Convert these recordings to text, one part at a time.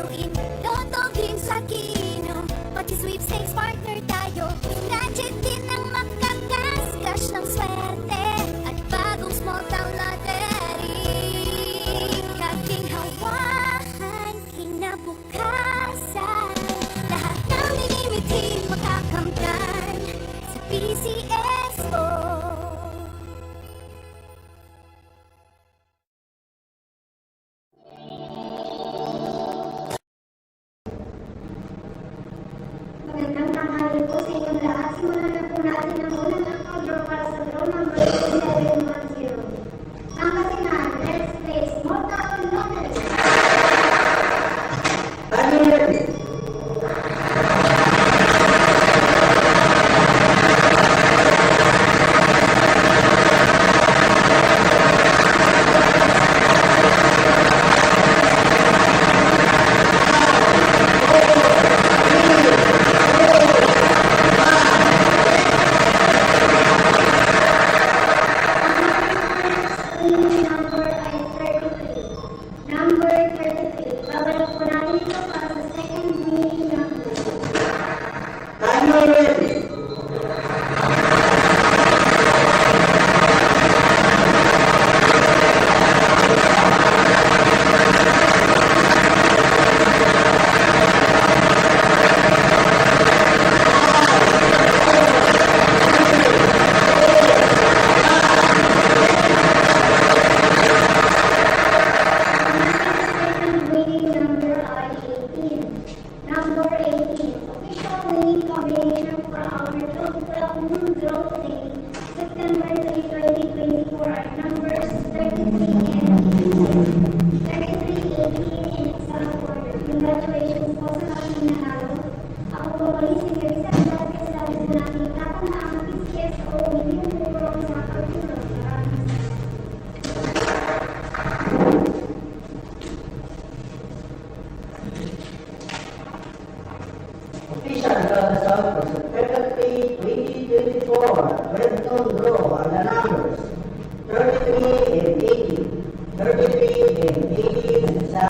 laruin, Lotto Games at Kino, pati sweepstakes partner tayo. Gadget din ang makakas-cash ng swerte, at bagong small town lottery. Kaping hawakan, kinabukasan, lahat ng minimitin makakamtan sa PCSO. Magandang tanghali po sa inyong lahat. Simulan na po natin ang unang draw para sa draw number 710. Pangasinan, let's play Small Town Lottery. Number ay 33. Number 33. Babalik po natin ito para sa second winning number. Second winning number ay 18. Number 18. Official winning combination for our 12 draw today, September 3, 2024 are numbers 33 and 18. 33, 18 in exact order. Congratulations po sa aking nanalo. Ako po ulit si Teresa Valdez, sabi na natin tapang na ang PCSO, hindi yung puro sa pagtulong. Maraming Official result for September 3, 2024. Red zone draw are the numbers 33 and 18. 33 and 18 sa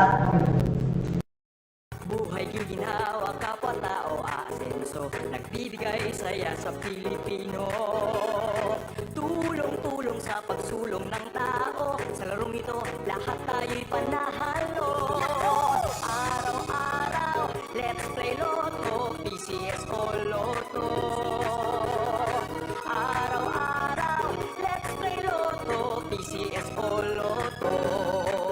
Buhay ginawa, kapwa-tao, asenso, nagbibigay saya sa Pilipino. Tulong-tulong sa pagsulong ng tao, sa larong ito, lahat tayo'y panahalo.